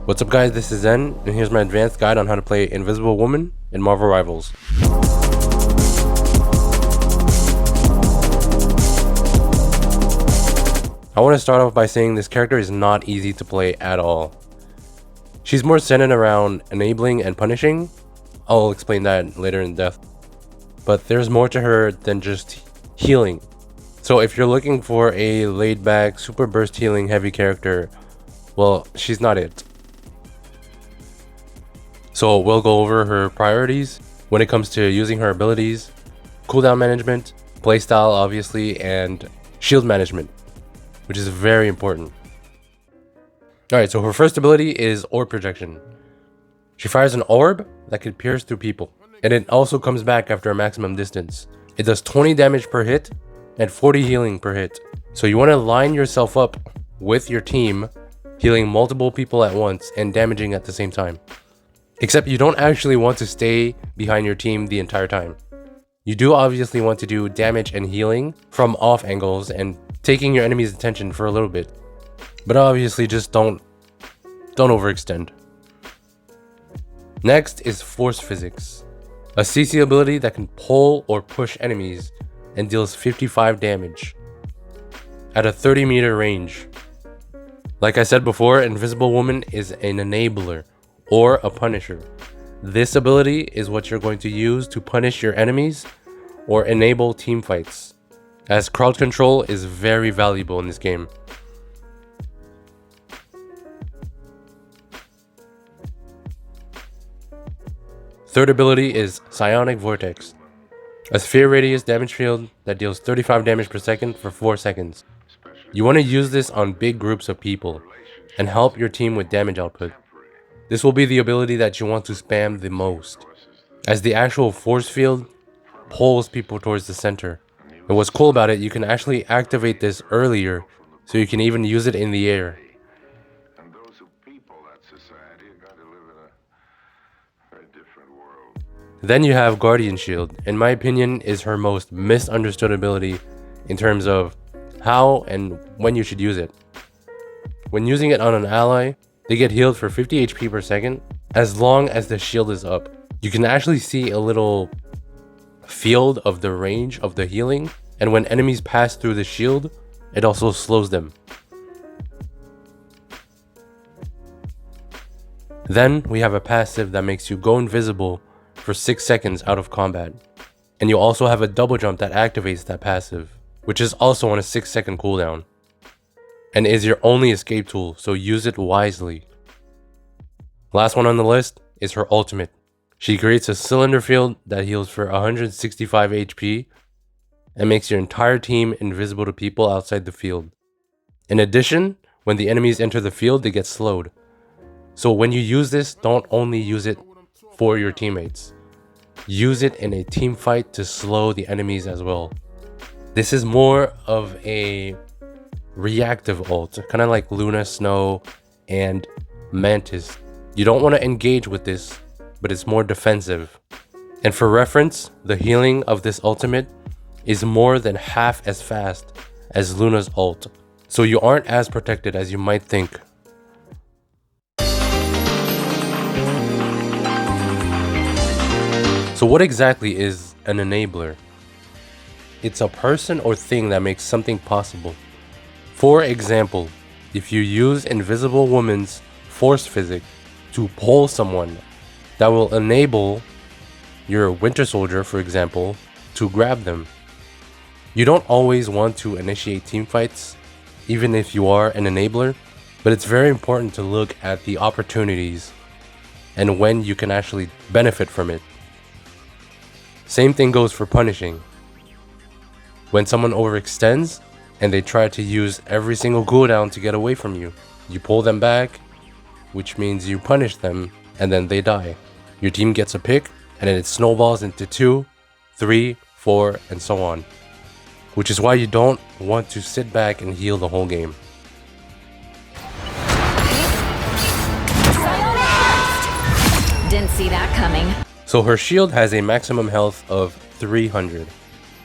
What's up guys, this is Zen, and here's my advanced guide on how to play Invisible Woman in Marvel Rivals. I want to start off by saying this character is not easy to play at all. She's more centered around enabling and punishing. I'll explain that later in depth. But there's more to her than just healing. So if you're looking for a laid back, super burst healing heavy character, well, she's not it. So we'll go over her priorities when it comes to using her abilities, cooldown management, playstyle obviously, and shield management, which is very important. Alright, so her first ability is orb projection. She fires an orb that can pierce through people, and it also comes back after a maximum distance. It does 20 damage per hit and 40 healing per hit. So you want to line yourself up with your team, healing multiple people at once and damaging at the same time. Except you don't actually want to stay behind your team the entire time. You do obviously want to do damage and healing from off angles and taking your enemy's attention for a little bit. But obviously just don't overextend. Next is Force Physics, a CC ability that can pull or push enemies and deals 55 damage at a 30-meter range. Like I said before, Invisible Woman is an enabler or a punisher. This ability is what you're going to use to punish your enemies or enable team fights, as crowd control is very valuable in this game. Third ability is Psionic Vortex, a sphere radius damage field that deals 35 damage per second for 4 seconds. You want to use this on big groups of people and help your team with damage output. This will be the ability that you want to spam the most, as the actual force field pulls people towards the center. And what's cool about it, you can actually activate this earlier, so you can even use it in the air. Then you have Guardian Shield. In my opinion, is her most misunderstood ability in terms of how and when you should use it. When using it on an ally, they get healed for 50 HP per second as long as the shield is up. You can actually see a little field of the range of the healing, and when enemies pass through the shield, it also slows them. Then we have a passive that makes you go invisible for 6 seconds out of combat. And you also have a double jump that activates that passive, which is also on a 6-second cooldown, and is your only escape tool, so use it wisely. Last one on the list is her ultimate. She creates a cylinder field that heals for 165 HP and makes your entire team invisible to people outside the field. In addition, when the enemies enter the field, they get slowed. So when you use this, don't only use it for your teammates. Use it in a team fight to slow the enemies as well. This is more of a reactive ult, kind of like Luna, Snow, and Mantis. You don't want to engage with this, but it's more defensive. And for reference, the healing of this ultimate is more than half as fast as Luna's ult, so you aren't as protected as you might think. So what exactly is an enabler? It's a person or thing that makes something possible. For example, if you use Invisible Woman's Force Physics to pull someone, that will enable your Winter Soldier, for example, to grab them. You don't always want to initiate team fights, even if you are an enabler, but it's very important to look at the opportunities and when you can actually benefit from it. Same thing goes for punishing. When someone overextends and they try to use every single cooldown to get away from you, you pull them back, which means you punish them, and then they die. Your team gets a pick, and then it snowballs into 2, 3, 4, and so on. Which is why you don't want to sit back and heal the whole game. Didn't see that coming. So her shield has a maximum health of 300.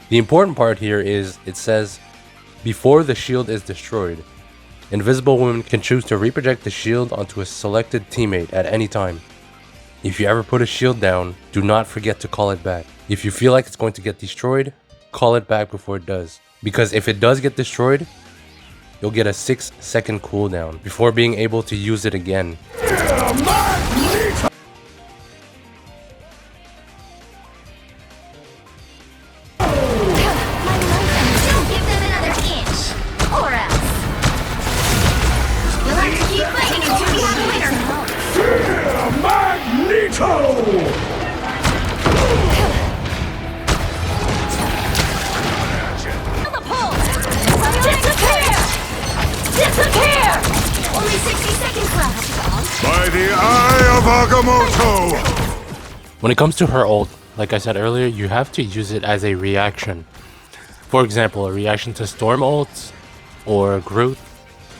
The important part here is it says before the shield is destroyed. Invisible women can choose to reproject the shield onto a selected teammate at any time. If you ever put a shield down, do not forget to call it back. If you feel like it's going to get destroyed, call it back before it does. Because if it does get destroyed, you'll get a 6-second cooldown before being able to use it again. Only 60 seconds left. By the eye of Agamotto! When it comes to her ult, like I said earlier, you have to use it as a reaction. For example, a reaction to Storm ult or Groot.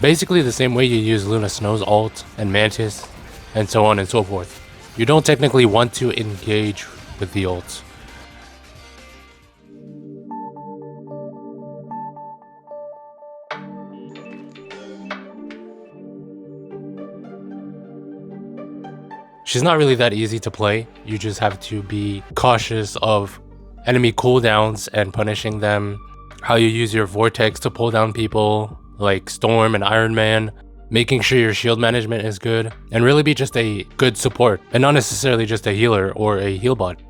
Basically the same way you use Luna Snow's ult and Mantis and so on and so forth. You don't technically want to engage with the ults. She's not really that easy to play. You just have to be cautious of enemy cooldowns and punishing them. How you use your vortex to pull down people like Storm and Iron Man. Making sure your shield management is good. And really be just a good support and not necessarily just a healer or a heal bot.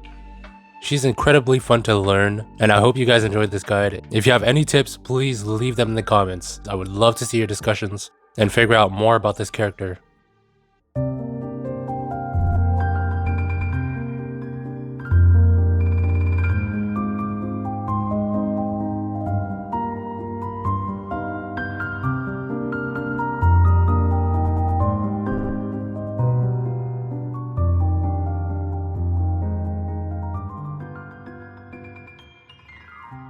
She's incredibly fun to learn, and I hope you guys enjoyed this guide. If you have any tips, please leave them in the comments. I would love to see your discussions and figure out more about this character.